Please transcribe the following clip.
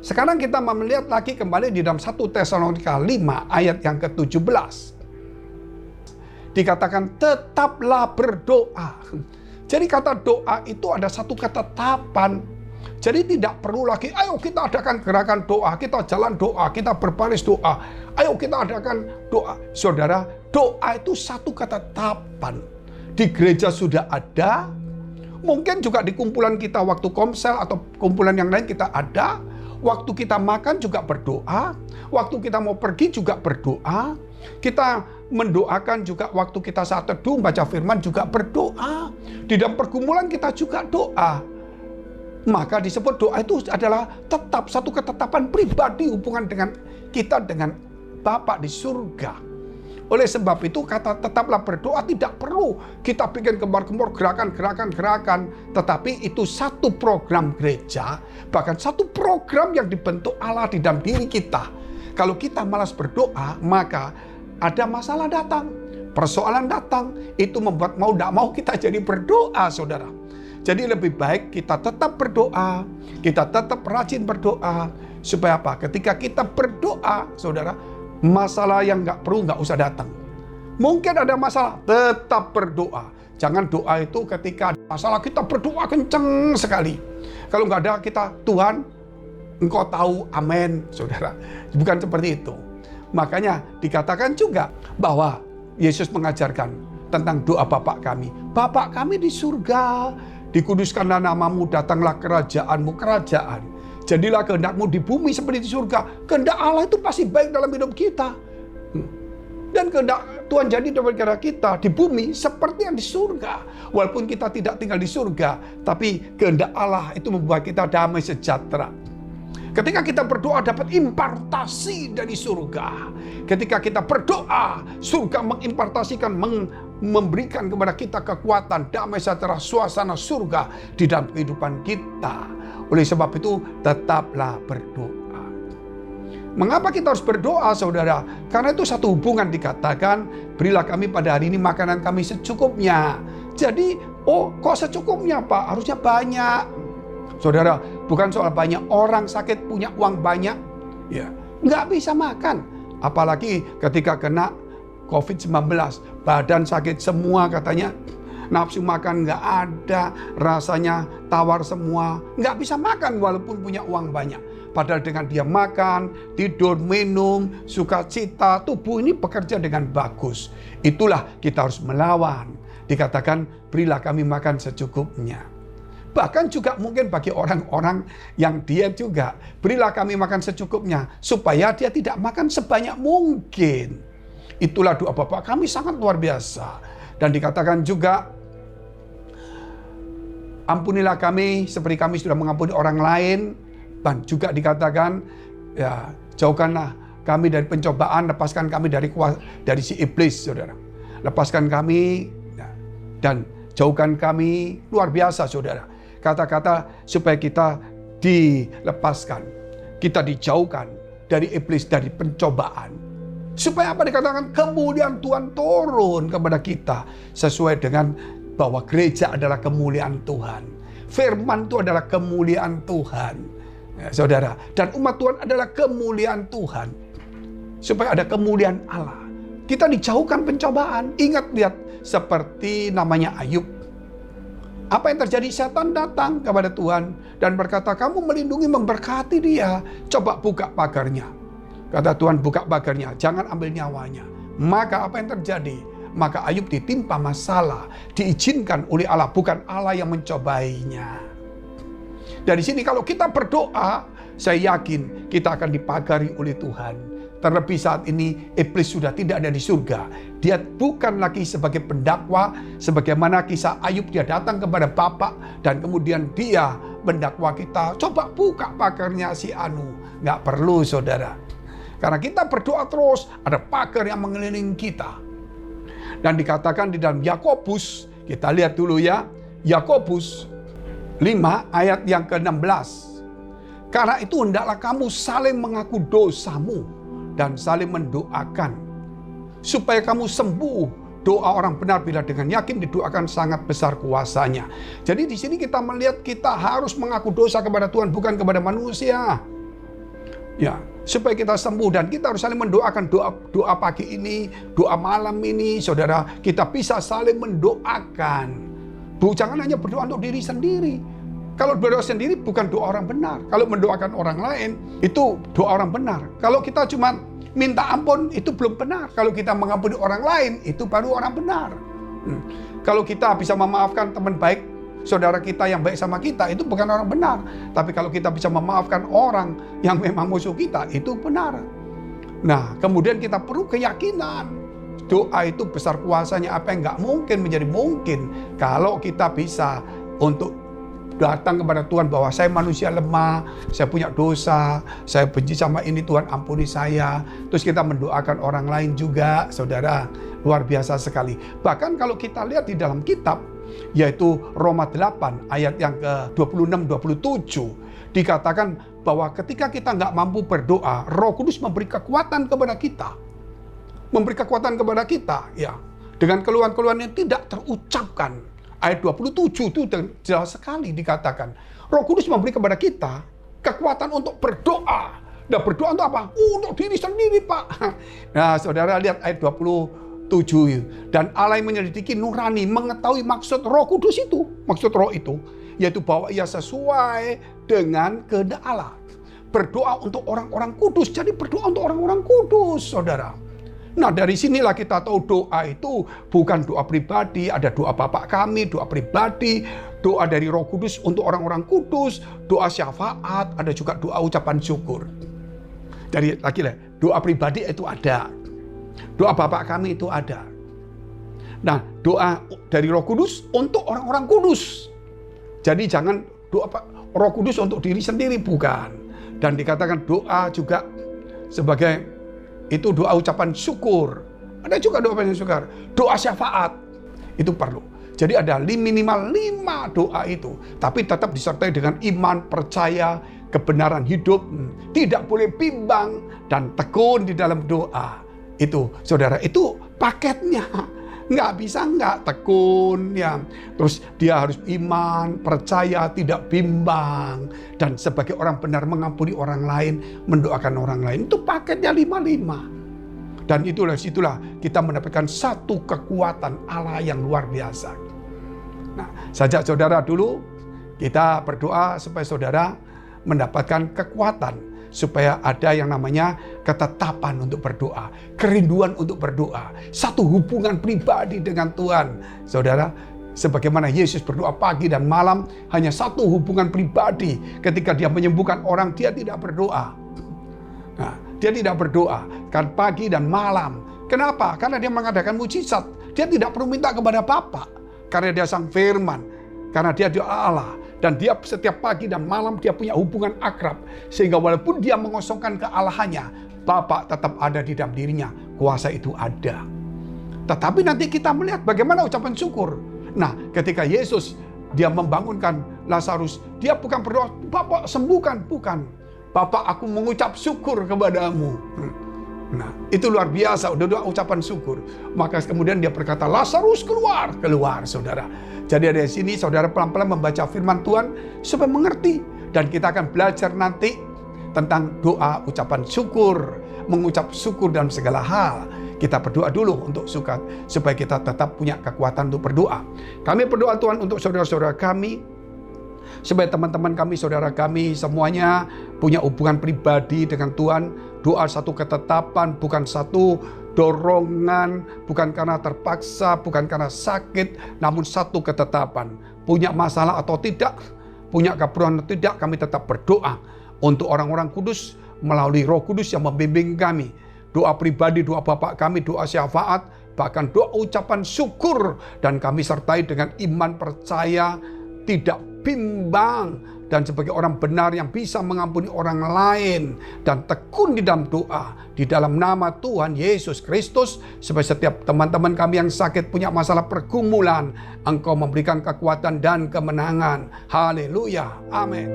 Sekarang kita melihat lagi kembali di dalam 1 Tesalonika 5 ayat yang ke-17. Dikatakan tetaplah berdoa. Jadi kata doa itu ada satu ketetapan. Jadi tidak perlu lagi, ayo kita adakan gerakan doa, kita jalan doa, kita berbaris doa. Ayo kita adakan doa. Saudara, doa itu satu ketetapan. Di gereja sudah ada, mungkin juga di kumpulan kita waktu komsel atau kumpulan yang lain kita ada. Waktu kita makan juga berdoa, waktu kita mau pergi juga berdoa, kita mendoakan juga waktu kita saat teduh, baca firman juga berdoa. Di dalam pergumulan kita juga doa. Maka disebut doa itu adalah tetap satu ketetapan pribadi hubungan dengan kita dengan Bapa di surga. Oleh sebab itu kata tetaplah berdoa tidak perlu kita bikin gembor-gembor gerakan, tetapi itu satu program gereja, bahkan satu program yang dibentuk Allah di dalam diri kita. Kalau kita malas berdoa, maka ada masalah datang, persoalan datang, itu membuat mau tidak mau kita jadi berdoa, saudara. Jadi lebih baik kita tetap berdoa, kita tetap rajin berdoa, supaya apa? Ketika kita berdoa, saudara, masalah yang nggak usah datang. Mungkin ada masalah, tetap berdoa. Jangan doa itu ketika ada masalah kita berdoa kenceng sekali. Kalau nggak ada kita, Tuhan, Engkau tahu, amin, saudara. Bukan seperti itu. Makanya dikatakan juga bahwa Yesus mengajarkan tentang doa Bapa kami. Bapa kami di surga, dikuduskanlah namamu, datanglah kerajaanmu, kerajaan. Jadilah kehendakmu di bumi seperti di surga. Kehendak Allah itu pasti baik dalam hidup kita. Dan kehendak Tuhan jadi dalam kehendak kita di bumi seperti yang di surga. Walaupun kita tidak tinggal di surga, tapi kehendak Allah itu membuat kita damai sejahtera. Ketika kita berdoa dapat impartasi dari surga. Ketika kita berdoa, surga mengimpartasikan, memberikan kepada kita kekuatan, damai sejahtera, suasana surga di dalam kehidupan kita. Oleh sebab itu, tetaplah berdoa. Mengapa kita harus berdoa, saudara? Karena itu satu hubungan dikatakan, berilah kami pada hari ini makanan kami secukupnya. Jadi, kok secukupnya, Pak? Harusnya banyak. Saudara, bukan soal banyak orang sakit punya uang banyak, ya nggak bisa makan. Apalagi ketika kena COVID-19, badan sakit semua katanya, nafsu makan nggak ada, rasanya tawar semua, nggak bisa makan walaupun punya uang banyak. Padahal dengan dia makan, tidur, minum, sukacita, tubuh ini bekerja dengan bagus. Itulah kita harus melawan. Dikatakan, berilah kami makan secukupnya. Bahkan juga mungkin bagi orang-orang yang diet juga, berilah kami makan secukupnya, supaya dia tidak makan sebanyak mungkin. Itulah doa Bapa kami sangat luar biasa. Dan dikatakan juga, ampunilah kami seperti kami sudah mengampuni orang lain. Dan juga dikatakan, ya jauhkanlah kami dari pencobaan, lepaskan kami dari si iblis, saudara. Lepaskan kami, ya, dan jauhkan kami, luar biasa, saudara. Kata-kata supaya kita dilepaskan, kita dijauhkan dari iblis, dari pencobaan. Supaya apa dikatakan? Kemuliaan Tuhan turun kepada kita. Sesuai dengan bahwa gereja adalah kemuliaan Tuhan. Firman itu adalah kemuliaan Tuhan. Ya, saudara. Dan umat Tuhan adalah kemuliaan Tuhan. Supaya ada kemuliaan Allah. Kita dijauhkan pencobaan. Ingat, lihat seperti namanya Ayub. Apa yang terjadi? Setan datang kepada Tuhan dan berkata, kamu melindungi, memberkati dia. Coba buka pagarnya. Kata Tuhan, buka pagarnya, jangan ambil nyawanya. Maka apa yang terjadi? Maka Ayub ditimpa masalah, diizinkan oleh Allah, bukan Allah yang mencobainya. Dari sini kalau kita berdoa, saya yakin kita akan dipagari oleh Tuhan. Terlebih saat ini iblis sudah tidak ada di surga. Dia bukan lagi sebagai pendakwa, sebagaimana kisah Ayub, dia datang kepada Bapa dan kemudian dia mendakwa kita. Coba buka pagarnya si Anu. Nggak perlu, saudara. Karena kita berdoa terus, ada pagar yang mengelilingi kita. Dan dikatakan di dalam Yakobus, kita lihat dulu ya, Yakobus 5 ayat yang ke-16. Karena itu hendaklah kamu saling mengaku dosamu dan saling mendoakan supaya kamu sembuh. Doa orang benar bila dengan yakin didoakan sangat besar kuasanya. Jadi di sini kita melihat kita harus mengaku dosa kepada Tuhan, bukan kepada manusia. Ya, supaya kita sembuh, dan kita harus saling mendoakan. Doa pagi ini, doa malam ini, saudara, kita bisa saling mendoakan. Jangan hanya berdoa untuk diri sendiri. Kalau berdoa sendiri bukan doa orang benar. Kalau mendoakan orang lain itu doa orang benar. Kalau kita cuma minta ampun itu belum benar. Kalau kita mengampuni orang lain itu baru orang benar. Kalau kita bisa memaafkan teman baik saudara kita yang baik sama kita, itu bukan orang benar. Tapi kalau kita bisa memaafkan orang yang memang musuh kita, itu benar. Nah, kemudian kita perlu keyakinan. Doa itu besar kuasanya, apa yang nggak mungkin menjadi mungkin. Kalau kita bisa untuk datang kepada Tuhan bahwa saya manusia lemah, saya punya dosa, saya benci sama ini, Tuhan ampuni saya. Terus kita mendoakan orang lain juga, saudara. Luar biasa sekali. Bahkan kalau kita lihat di dalam kitab, yaitu Roma 8 ayat yang ke-26-27, dikatakan bahwa ketika kita nggak mampu berdoa, Roh Kudus memberi kekuatan kepada kita. Memberi kekuatan kepada kita, ya, dengan keluhan-keluhan yang tidak terucapkan. Ayat 27 itu jelas sekali dikatakan, Roh Kudus memberi kepada kita kekuatan untuk berdoa. Dan berdoa untuk apa? Untuk diri sendiri, Pak. Nah, saudara lihat ayat 27. Dan Allah yang menyelidiki nurani mengetahui maksud Roh Kudus itu. Maksud Roh itu, yaitu bahwa ia sesuai dengan kehendak Allah. Berdoa untuk orang-orang kudus. Jadi berdoa untuk orang-orang kudus, saudara. Nah, dari sinilah kita tahu doa itu bukan doa pribadi. Ada doa Bapa kami, doa pribadi, doa dari Roh Kudus untuk orang-orang kudus, doa syafaat, ada juga doa ucapan syukur. Dari lagi doa pribadi itu ada. Doa Bapa kami itu ada. Nah, doa dari Roh Kudus untuk orang-orang kudus. Jadi jangan doa Roh Kudus untuk diri sendiri, bukan. Dan dikatakan doa juga sebagai itu doa ucapan syukur. Ada juga doa ucapan syukur. Doa syafaat itu perlu. Jadi ada minimal 5 doa itu. Tapi tetap disertai dengan iman, percaya, kebenaran hidup. Tidak boleh bimbang dan tekun di dalam doa. Itu, saudara, itu paketnya. Nggak bisa nggak tekun, ya. Terus dia harus iman, percaya, tidak bimbang. Dan sebagai orang benar mengampuni orang lain, mendoakan orang lain. Itu paketnya 5. Dan itulah kita mendapatkan satu kekuatan Allah yang luar biasa. Nah, sajak saudara dulu, kita berdoa supaya saudara mendapatkan kekuatan. Supaya ada yang namanya ketetapan untuk berdoa, kerinduan untuk berdoa, satu hubungan pribadi dengan Tuhan. Saudara, sebagaimana Yesus berdoa pagi dan malam, hanya satu hubungan pribadi. Ketika dia menyembuhkan orang, dia tidak berdoa. Nah, dia tidak berdoa kan pagi dan malam. Kenapa? Karena dia mengadakan mujizat. Dia tidak perlu minta kepada Bapa, karena dia sang firman, karena dia Allah. Dan dia setiap pagi dan malam dia punya hubungan akrab. Sehingga walaupun dia mengosongkan kealahannya, Bapa tetap ada di dalam dirinya. Kuasa itu ada. Tetapi nanti kita melihat bagaimana ucapan syukur. Nah, ketika Yesus dia membangunkan Lazarus, dia bukan berdoa, Bapa sembuhkan. Bukan. Bapa, aku mengucap syukur kepadamu. Nah, itu luar biasa, udah doa ucapan syukur. Maka kemudian dia berkata, Lazarus keluar, saudara. Jadi dari sini saudara pelan-pelan membaca firman Tuhan supaya mengerti. Dan kita akan belajar nanti tentang doa ucapan syukur, mengucap syukur dalam segala hal. Kita berdoa dulu untuk supaya kita tetap punya kekuatan untuk berdoa. Kami berdoa Tuhan untuk saudara-saudara kami, supaya teman-teman kami, saudara kami semuanya punya hubungan pribadi dengan Tuhan. Doa satu ketetapan, bukan satu dorongan, bukan karena terpaksa, bukan karena sakit, namun satu ketetapan. Punya masalah atau tidak, punya keperluan atau tidak, kami tetap berdoa untuk orang-orang kudus melalui Roh Kudus yang membimbing kami. Doa pribadi, doa Bapa kami, doa syafaat, bahkan doa ucapan syukur. Dan kami sertai dengan iman, percaya, tidak bimbang, dan sebagai orang benar yang bisa mengampuni orang lain dan tekun di dalam doa di dalam nama Tuhan Yesus Kristus, supaya setiap teman-teman kami yang sakit punya masalah pergumulan, Engkau memberikan kekuatan dan kemenangan. Haleluya, amin.